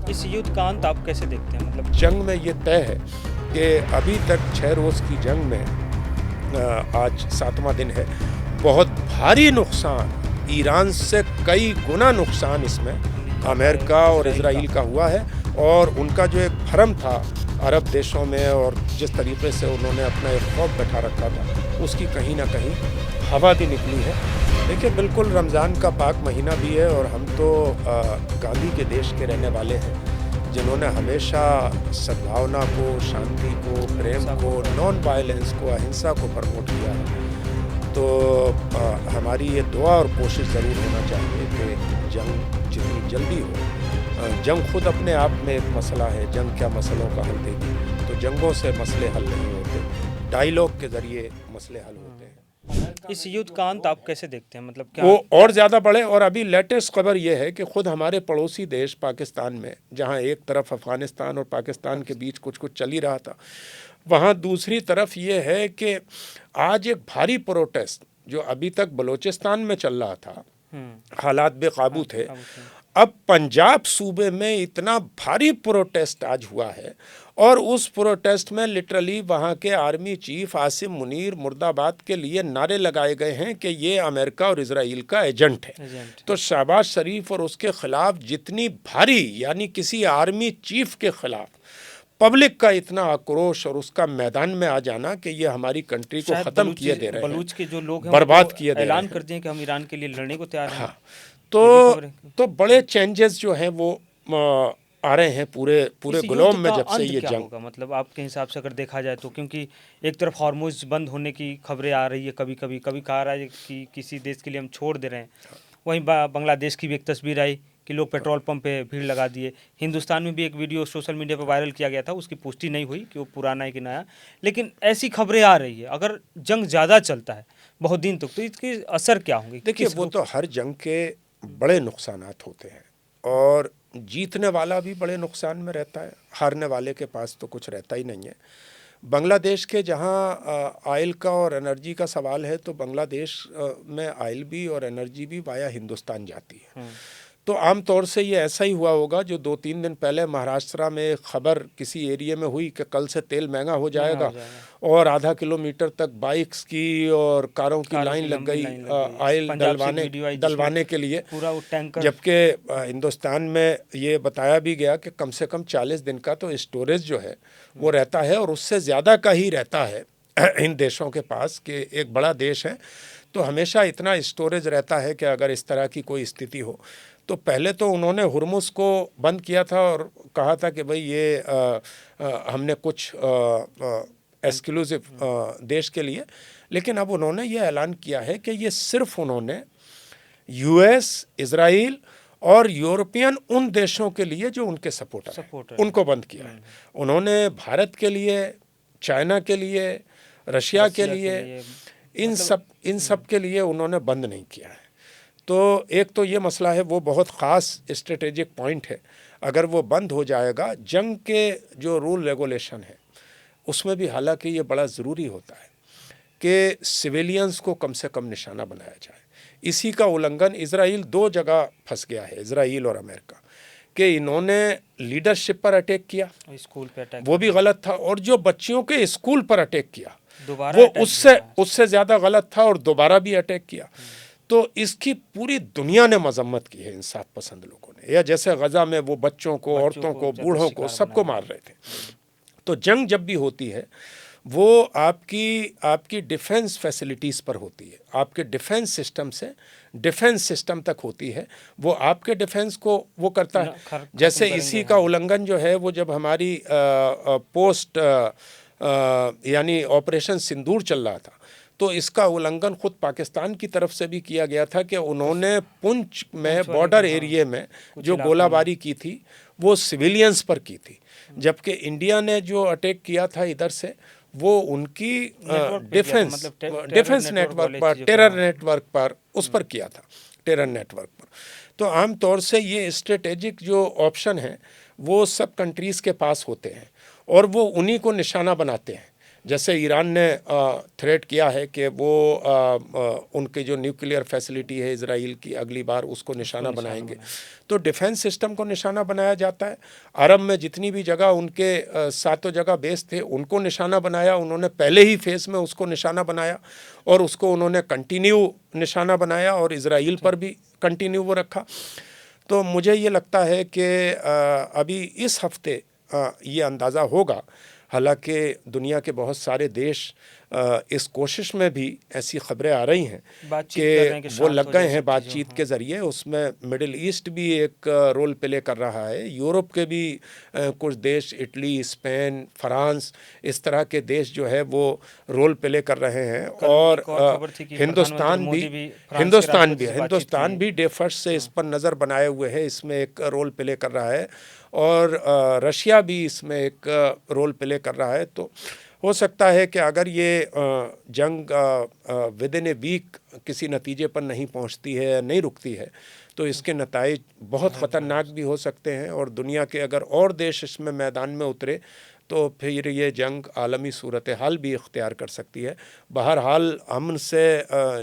इस युद्ध का अंत आप कैसे देखते हैं? मतलब जंग में ये तय है कि अभी तक 6 रोज़ की जंग में आज 7वां दिन है, बहुत भारी नुकसान, ईरान से कई गुना नुकसान इसमें अमेरिका और इजराइल का हुआ है। और उनका जो एक भ्रम था अरब देशों में और जिस तरीके से उन्होंने अपना एक खौफ बैठा रखा था, उसकी कहीं ना कहीं हवा भी निकली है। देखिए, बिल्कुल रमज़ान का पाक महीना भी है और हम तो गांधी के देश के रहने वाले हैं, जिन्होंने हमेशा सद्भावना को, शांति को, प्रेम को, नॉन वायलेंस को, अहिंसा को प्रमोट किया है। तो हमारी ये दुआ और कोशिश ज़रूर होना चाहिए कि जंग जितनी जल्दी हो। जंग खुद अपने आप में एक मसला है, जंग क्या मसलों का हल देगी? तो जंगों से मसले हल नहीं होते, डायलॉग के ज़रिए मसले हल होते हैं। इस युद्ध का अंत आप कैसे देखते हैं? मतलब क्या वो और ज़्यादा बढ़े। और अभी लेटेस्ट खबर ये है कि खुद हमारे पड़ोसी देश पाकिस्तान में, जहाँ एक तरफ अफ़गानिस्तान और पाकिस्तान के बीच कुछ कुछ चल ही रहा था, वहाँ दूसरी तरफ ये है कि आज एक भारी प्रोटेस्ट जो अभी तक बलूचिस्तान में चल रहा था, हालात बेकाबू थे, अब पंजाब सूबे में इतना भारी प्रोटेस्ट आज हुआ है। और उस प्रोटेस्ट में लिटरली वहाँ के आर्मी चीफ आसिम मुनीर मुर्दाबाद के लिए नारे लगाए गए हैं कि ये अमेरिका और इजराइल का एजेंट है। तो शहबाज शरीफ और उसके खिलाफ जितनी भारी, यानी किसी आर्मी चीफ के खिलाफ पब्लिक का इतना आक्रोश और उसका मैदान में आ जाना कि ये हमारी कंट्री को ख़त्म किए दे रहे हैं, बलूच के जो लोग हैं बर्बाद किए दे रहे हैं, ऐलान कर दें कि हम ईरान के लिए लड़ने को तैयार हैं। हाँ, तो बड़े चेंजेस जो हैं वो आ रहे हैं पूरे ग्लोब में जब से ये जंग। होगा मतलब आपके हिसाब से अगर देखा जाए तो, क्योंकि एक तरफ हॉर्मुज़ बंद होने की खबरें आ रही है, कभी कहा रहा है कि किसी देश के लिए हम छोड़ दे रहे हैं, वहीं बांग्लादेश की भी एक तस्वीर आई कि लोग पेट्रोल पंप पे भीड़ लगा दिए। हिंदुस्तान में भी एक वीडियो सोशल मीडिया पर वायरल किया गया था, उसकी पुष्टि नहीं हुई कि वो पुराना है कि नया, लेकिन ऐसी खबरें आ रही है। अगर जंग ज़्यादा चलता है बहुत दिन तक तो इसके असर क्या होंगे? देखिए, वो तो हर जंग के बड़े नुकसानात होते हैं और जीतने वाला भी बड़े नुकसान में रहता है, हारने वाले के पास तो कुछ रहता ही नहीं है। बांग्लादेश के जहाँ आयल का और एनर्जी का सवाल है, तो बांग्लादेश में आयल भी और एनर्जी भी वाया हिंदुस्तान जाती है। तो आम तौर से ये ऐसा ही हुआ होगा जो 2-3 दिन पहले महाराष्ट्र में खबर किसी एरिया में हुई कि कल से तेल महंगा हो जाएगा और आधा किलोमीटर तक बाइक्स की और कारों की लाइन लग गई आयल डलवाने के लिए, पूरा वो टैंकर। जबकि हिंदुस्तान में ये बताया भी गया कि कम से कम 40 दिन का तो स्टोरेज जो है वो रहता है और उससे ज़्यादा का ही रहता है इन देशों के पास, कि एक बड़ा देश है तो हमेशा इतना स्टोरेज रहता है कि अगर इस तरह की कोई स्थिति हो। तो पहले तो उन्होंने हुर्मुज़ को बंद किया था और कहा था कि भाई ये हमने कुछ एक्सक्लूसिव देश के लिए, लेकिन अब उन्होंने ये ऐलान किया है कि ये सिर्फ उन्होंने यूएस, इजराइल और यूरोपियन उन देशों के लिए जो उनके सपोर्टर हैं, उनको बंद किया है। उन्होंने भारत के लिए, चाइना के लिए, रशिया के लिए, इन सब के लिए उन्होंने बंद नहीं किया है। तो एक तो ये मसला है, वो बहुत ख़ास स्ट्रेटेजिक पॉइंट है। अगर वो बंद हो जाएगा, जंग के जो रूल रेगुलेशन है उसमें भी हालांकि ये बड़ा ज़रूरी होता है कि सिविलियंस को कम से कम निशाना बनाया जाए। इसी का उल्लंघन इजराइल 2 जगह फंस गया है, इजराइल और अमेरिका, कि इन्होंने लीडरशिप पर अटैक किया, स्कूल पर अटैक, वो भी गलत था, और जो बच्चियों के स्कूल पर अटैक किया वो उससे ज़्यादा गलत था और दोबारा भी अटैक किया। तो इसकी पूरी दुनिया ने मजम्मत की है, इंसाफ पसंद लोगों ने। या जैसे गजा में वो बच्चों को, औरतों को, बूढ़ों को, सबको मार रहे थे। तो जंग जब भी होती है वो आपकी डिफेंस फैसिलिटीज़ पर होती है, आपके डिफेंस सिस्टम से डिफेंस सिस्टम तक होती है, वो आपके डिफेंस को वो करता है। जैसे इसी का उल्लंघन जो है वो जब हमारी पोस्ट यानी ऑपरेशन सिंदूर चल रहा था, तो इसका उल्लंघन खुद पाकिस्तान की तरफ से भी किया गया था कि उन्होंने पुंछ में बॉर्डर एरिया में जो गोलाबारी की थी वो सिविलियंस पर की थी, जबकि इंडिया ने जो अटैक किया था इधर से वो उनकी डिफेंस नेटवर्क पर, टेरर नेटवर्क पर, उस पर किया था, टेरर नेटवर्क पर। तो आम तौर से ये स्ट्रेटेजिक जो ऑप्शन है वो सब कंट्रीज़ के पास होते हैं और वो उन्हीं को निशाना बनाते हैं। जैसे ईरान ने थ्रेट किया है कि वो उनके जो न्यूक्लियर फैसिलिटी है इजराइल की, अगली बार उसको निशाना बनाएंगे, तो डिफेंस सिस्टम को निशाना बनाया जाता है। अरब में जितनी भी जगह उनके 7 जगह बेस थे उनको निशाना बनाया, उन्होंने पहले ही फेस में उसको निशाना बनाया और उसको उन्होंने कंटिन्यू निशाना बनाया और इजराइल पर भी कंटिन्यू वो रखा। तो मुझे ये लगता है कि अभी इस हफ्ते ये अंदाज़ा होगा, हालांकि दुनिया के बहुत सारे देश इस कोशिश में भी ऐसी खबरें आ रही हैं कि वो लग गए हैं बातचीत के ज़रिए। उसमें मिडिल ईस्ट भी एक रोल प्ले कर रहा है, यूरोप के भी कुछ देश, इटली, स्पेन, फ्रांस, इस तरह के देश जो है वो रोल प्ले कर रहे हैं। और हिंदुस्तान भी डे फर्स्ट से इस पर नज़र बनाए हुए है, इसमें एक रोल प्ले कर रहा है और रशिया भी इसमें एक रोल प्ले कर रहा है। तो हो सकता है कि अगर ये जंग विद इन ए वीक किसी नतीजे पर नहीं पहुंचती है, नहीं रुकती है, तो इसके नताइज बहुत ख़तरनाक भी हो सकते हैं और दुनिया के अगर और देश इसमें मैदान में उतरे तो फिर ये जंग आलमी सूरत हाल भी इख्तियार कर सकती है। बहरहाल अमन से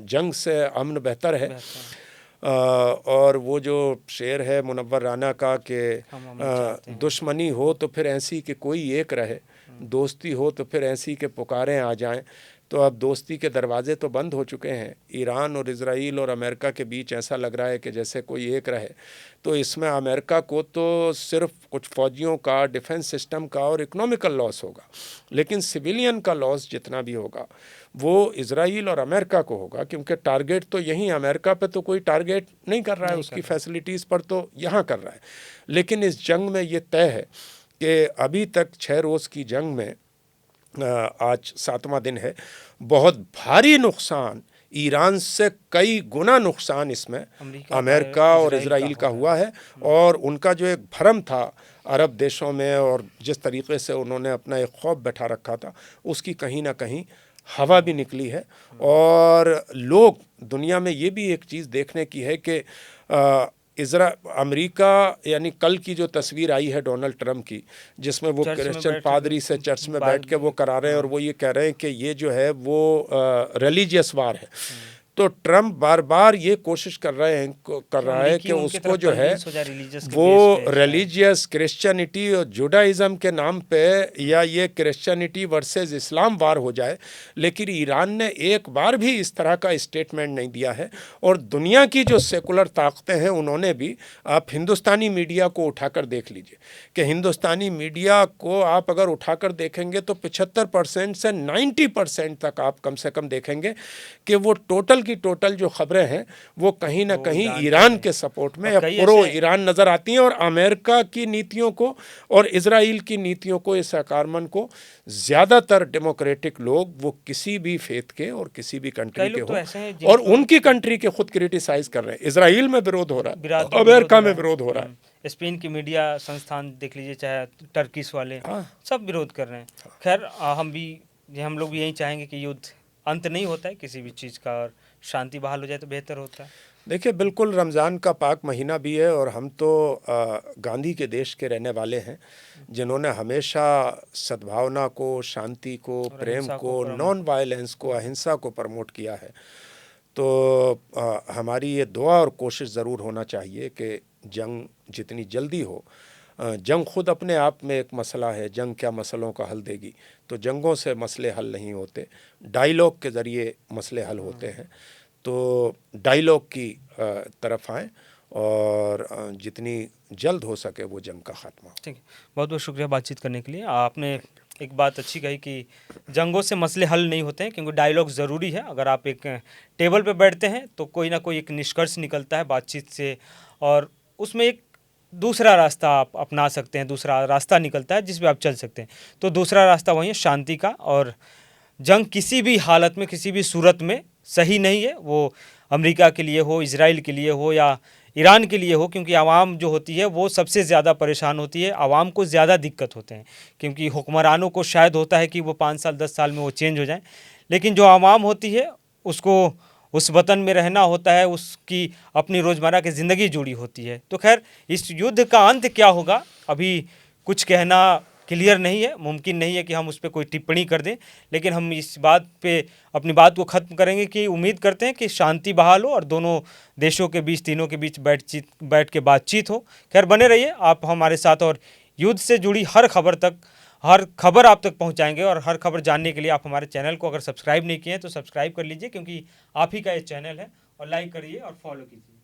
जंग से अमन बेहतर है। और वो जो शेर है मुनव्वर राना का कि दुश्मनी हो तो फिर ऐसी कि कोई एक रहे, दोस्ती हो तो फिर ऐसी के पुकारें आ जाएं। तो अब दोस्ती के दरवाज़े तो बंद हो चुके हैं। ईरान और इज़राइल और अमेरिका के बीच ऐसा लग रहा है कि जैसे कोई एक रहे। तो इसमें अमेरिका को तो सिर्फ कुछ फ़ौजियों का, डिफेंस सिस्टम का और इकोनॉमिकल लॉस होगा, लेकिन सिविलियन का लॉस जितना भी होगा वो इज़राइल और अमेरिका को होगा, क्योंकि टारगेट तो यहीं अमेरिका पे तो कोई टारगेट नहीं कर रहा है, उसकी फैसिलिटीज़ पर तो यहाँ कर रहा है। लेकिन इस जंग में ये तय है कि अभी तक 6 रोज़ की जंग में आज 7वां दिन है, बहुत भारी नुकसान, ईरान से कई गुना नुकसान इसमें अमेरिका और इज़राइल का हुआ है। और उनका जो एक भरम था अरब देशों में और जिस तरीके से उन्होंने अपना एक खौफ बैठा रखा था, उसकी कहीं ना कहीं हवा भी निकली है। और लोग, दुनिया में ये भी एक चीज़ देखने की है कि अमेरिका, यानी कल की जो तस्वीर आई है डोनाल्ड ट्रंप की, जिसमें वो क्रिश्चियन पादरी से चर्च में बैठ के वो करा रहे हैं और वो ये कह रहे हैं कि ये जो है वो रिलीजियस वार है। तो ट्रंप बार बार ये कोशिश कर रहा है कि उसको जो है वो रिलीजियस क्रिश्चियनिटी और जुडाइज़म के नाम पे या ये क्रिश्चियनिटी वर्सेस इस्लाम वार हो जाए। लेकिन ईरान ने एक बार भी इस तरह का स्टेटमेंट नहीं दिया है। और दुनिया की जो सेकुलर ताकतें हैं उन्होंने भी, आप हिंदुस्तानी मीडिया को उठाकर देख लीजिए कि हिंदुस्तानी मीडिया को आप अगर उठाकर देखेंगे तो 75% से 90% तक आप कम से कम देखेंगे कि वो टोटल जो खबरें हैं वो कहीं ना कहीं ईरान के सपोर्ट में या प्रो ईरान नज़र आती हैं। और अमेरिका की नीतियों को और इजराइल की नीतियों को, इस आक्रमण को ज़्यादातर डेमोक्रेटिक लोग, वो किसी भी फेथ के और किसी भी कंट्री के हो, और उनकी कंट्री के खुद क्रिटिसाइज कर रहे हैं। इजराइल में विरोध हो रहा है, अमेरिका में विरोध हो रहा है, स्पेन की मीडिया संस्थान देख लीजिए, चाहे टर्किश वाले, सब विरोध कर रहे हैं। खैर हम लोग भी यही चाहेंगे कि युद्ध अंत नहीं होता है किसी भी चीज़ का, और शांति बहाल हो जाए तो बेहतर होता है। देखिए, बिल्कुल रमज़ान का पाक महीना भी है और हम तो गांधी के देश के रहने वाले हैं, जिन्होंने हमेशा सद्भावना को, शांति को, प्रेम को, नॉन वायलेंस को, अहिंसा को प्रमोट किया है। तो हमारी ये दुआ और कोशिश ज़रूर होना चाहिए कि जंग जितनी जल्दी हो, जंग खुद अपने आप में एक मसला है, जंग क्या मसलों का हल देगी? तो जंगों से मसले हल नहीं होते, डायलॉग के ज़रिए मसले हल होते हैं। तो डायलॉग की तरफ आएँ और जितनी जल्द हो सके वो जंग का ख़ात्मा हो। ठीक है, बहुत बहुत शुक्रिया बातचीत करने के लिए। आपने एक बात अच्छी कही कि जंगों से मसले हल नहीं होते हैं, क्योंकि डायलॉग ज़रूरी है। अगर आप एक टेबल पे बैठते हैं तो कोई ना कोई एक निष्कर्ष निकलता है बातचीत से, और उसमें एक दूसरा रास्ता आप अपना सकते हैं, दूसरा रास्ता निकलता है जिस पे आप चल सकते हैं। तो दूसरा रास्ता वही है शांति का। और जंग किसी भी हालत में, किसी भी सूरत में सही नहीं है, वो अमेरिका के लिए हो, इजराइल के लिए हो या ईरान के लिए हो, क्योंकि आवाम जो होती है वो सबसे ज़्यादा परेशान होती है। आवाम को ज़्यादा दिक्कत होते हैं, क्योंकि हुक्मरानों को शायद होता है कि वो 5 साल 10 साल में वो चेंज हो जाएं, लेकिन जो आवाम होती है उसको उस वतन में रहना होता है, उसकी अपनी रोज़मर्रा की ज़िंदगी जुड़ी होती है। तो खैर, इस युद्ध का अंत क्या होगा अभी कुछ कहना क्लियर नहीं है, मुमकिन नहीं है कि हम उस पर कोई टिप्पणी कर दें, लेकिन हम इस बात पे अपनी बात को ख़त्म करेंगे कि उम्मीद करते हैं कि शांति बहाल हो और दोनों देशों के बीच, तीनों के बीच बैठ के बातचीत हो। खैर, बने रहिए आप हमारे साथ और युद्ध से जुड़ी हर खबर आप तक पहुंचाएंगे, और हर खबर जानने के लिए आप हमारे चैनल को अगर सब्सक्राइब नहीं किए हैं तो सब्सक्राइब कर लीजिए, क्योंकि आप ही का ये चैनल है, और लाइक करिए और फॉलो कीजिए।